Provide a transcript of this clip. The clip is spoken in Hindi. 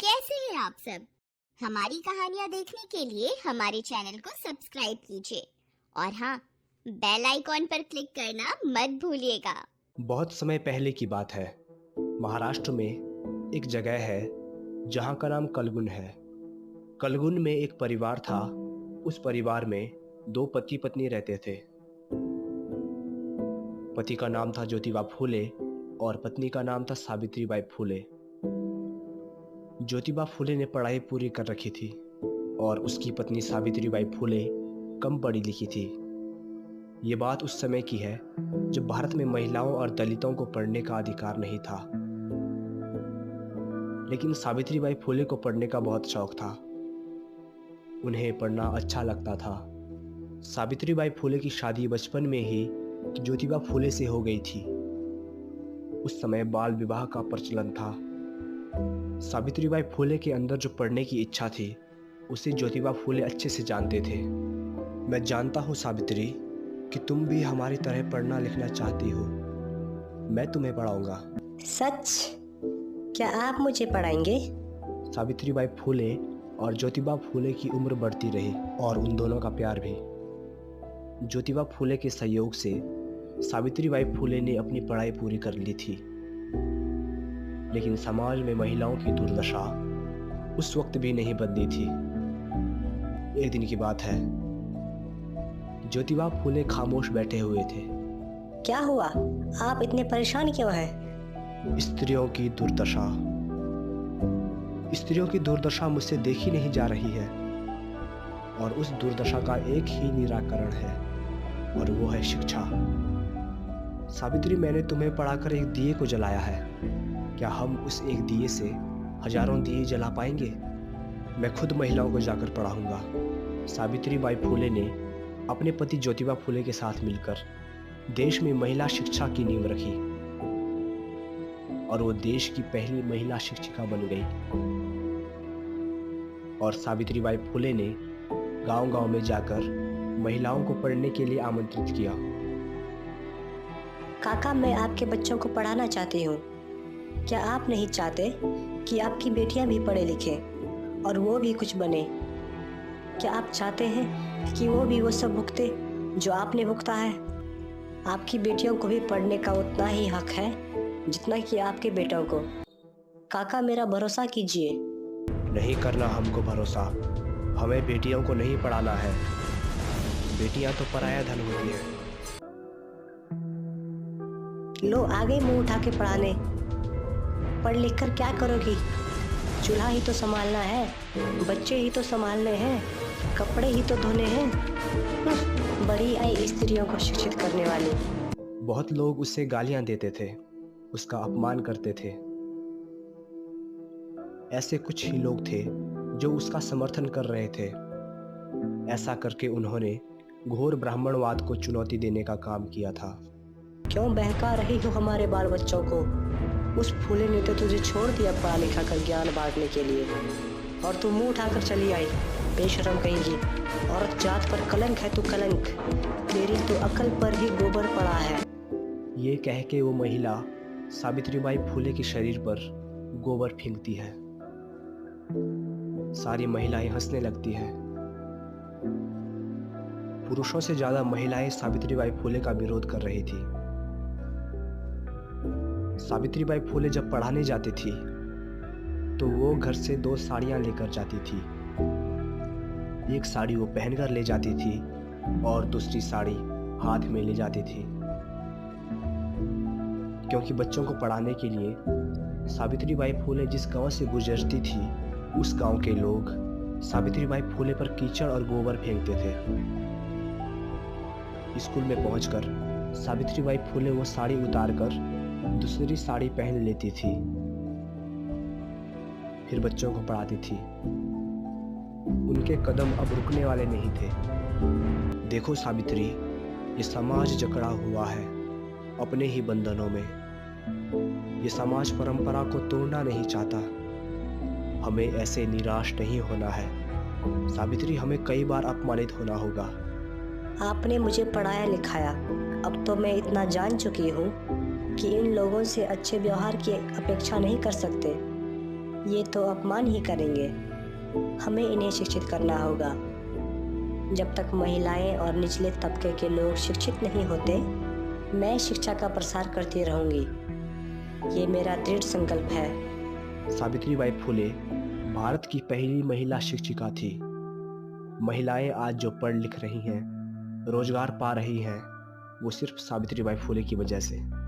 कैसे हैं आप सब? हमारी कहानियां देखने के लिए हमारे चैनल को सब्सक्राइब कीजिए और हाँ, बेल आइकॉन पर क्लिक करना मत भूलिएगा। बहुत समय पहले की बात है। महाराष्ट्र में एक जगह है जहाँ का नाम कलगुन है। कलगुन में एक परिवार था। उस परिवार में दो पति पत्नी रहते थे। पति का नाम था ज्योतिबा फूले और पत्नी का नाम था सावित्रीबाई फूले। ज्योतिबा फूले ने पढ़ाई पूरी कर रखी थी और उसकी पत्नी सावित्रीबाई फूले कम पढ़ी लिखी थी। ये बात उस समय की है जब भारत में महिलाओं और दलितों को पढ़ने का अधिकार नहीं था। लेकिन सावित्रीबाई फूले को पढ़ने का बहुत शौक था। उन्हें पढ़ना अच्छा लगता था। सावित्रीबाई फूले की शादी बचपन में ही ज्योतिबा फूले से हो गई थी। उस समय बाल विवाह का प्रचलन था। सावित्रीबाई फूले के अंदर जो पढ़ने की इच्छा थी उसे ज्योतिबा फूले अच्छे से जानते थे। मैं जानता हूँ सावित्री कि तुम भी हमारी तरह पढ़ना लिखना चाहती हो। मैं तुम्हें पढ़ाऊंगा। सच? क्या आप मुझे पढ़ाएंगे? सावित्रीबाई फूले और ज्योतिबा फूले की उम्र बढ़ती रही और उन दोनों का प्यार भी। ज्योतिबा फूले के सहयोग से सावित्रीबाई फूले ने अपनी पढ़ाई पूरी कर ली थी। लेकिन समाज में महिलाओं की दुर्दशा उस वक्त भी नहीं बदली थी। एक दिन की बात है, ज्योतिबा फूले खामोश बैठे हुए थे। क्या हुआ? आप इतने परेशान क्यों हैं? स्त्रियों की दुर्दशा। स्त्रियों की दुर्दशा मुझसे देखी नहीं जा रही है और उस दुर्दशा का एक ही निराकरण है और वो है शिक्षा। सावित्री, मैंने तुम्हें पढ़ाकर एक दिए को जलाया है। क्या हम उस एक दिए से हजारों दिए जला पाएंगे? मैं खुद महिलाओं को जाकर पढ़ाऊंगा। सावित्रीबाई फूले ने अपने पति ज्योतिबा फूले के साथ मिलकर देश में महिला शिक्षा की नींव रखी और वो देश की पहली महिला शिक्षिका बन गई। और सावित्रीबाई फूले ने गांव-गांव में जाकर महिलाओं को पढ़ने के लिए आमंत्रित किया। काका, मैं आपके बच्चों को पढ़ाना चाहती हूँ। क्या आप नहीं चाहते कि आपकी बेटियां भी पढ़े लिखें और वो भी कुछ बने? क्या आप चाहते हैं कि वो भी वो सब भुगते जो आपने भुगता है? आपकी बेटियों को भी पढ़ने का उतना ही हक है जितना कि आपके बेटों को। काका, मेरा भरोसा कीजिए। नहीं करना हमको भरोसा। हमें बेटियों को नहीं पढ़ाना है। बेटियां तो पराया धन होती है। लो, आगे मुंह उठा के पढ़ाने। पढ़ लिख कर क्या करोगी? चूल्हा ही तो संभालना है, बच्चे ही तो संभालने हैं, कपड़े ही तो धोने हैं। बड़ी आई स्त्रियों को शिक्षित करने वाली। बहुत लोग उससे गालियां देते थे, उसका अपमान करते थे। ऐसे कुछ ही लोग थे जो उसका समर्थन कर रहे थे। ऐसा करके उन्होंने घोर ब्राह्मणवाद को चुनौती देने का काम किया था। क्यों बहका रही हो हमारे बाल बच्चों को? उस फूले ने तो तुझे छोड़ दिया पढ़ा लिखा कर ज्ञान बांटने के लिए और तू मुंह उठाकर चली आई। बेशरम कहेगी। औरत जात पर कलंक है तू, कलंक। तेरी तो अकल पर ही गोबर पड़ा है। ये कह के वो महिला सावित्रीबाई फूले के शरीर पर गोबर फेंकती है। सारी महिलाएं हंसने लगती हैं। पुरुषों से ज्यादा महिलाएं सावित्रीबाई फूले का विरोध कर रही थी। सावित्रीबाई फूले जब पढ़ाने जाती थी तो वो घर से 2 साड़ियां लेकर जाती थी। एक साड़ी वो पहनकर ले जाती थी और दूसरी साड़ी हाथ में ले जाती थी, क्योंकि बच्चों को पढ़ाने के लिए सावित्रीबाई फूले जिस गांव से गुजरती थी उस गांव के लोग सावित्रीबाई फूले पर कीचड़ और गोबर फेंकते थे। स्कूल में पहुंचकर सावित्रीबाई फूले वो साड़ी उतारकर दूसरी साड़ी पहन लेती थी, फिर बच्चों को पढ़ाती थी। उनके कदम अब रुकने वाले नहीं थे। देखो सावित्री, ये समाज जकड़ा हुआ है अपने ही बंधनों में। ये समाज परंपरा को तोड़ना नहीं चाहता। हमें ऐसे निराश नहीं होना है सावित्री। हमें कई बार अपमानित होना होगा। आपने मुझे पढ़ाया लिखाया, अब तो मैं इतना जान चुकी हूँ कि इन लोगों से अच्छे व्यवहार की अपेक्षा नहीं कर सकते। ये तो अपमान ही करेंगे। हमें इन्हें शिक्षित करना होगा। जब तक महिलाएं और निचले तबके के लोग शिक्षित नहीं होते, मैं शिक्षा का प्रसार करती रहूंगी। ये मेरा दृढ़ संकल्प है। सावित्रीबाई फुले भारत की पहली महिला शिक्षिका थी। महिलाएं आज जो पढ़ लिख रही हैं, रोजगार पा रही हैं, वो सिर्फ सावित्रीबाई फुले की वजह से।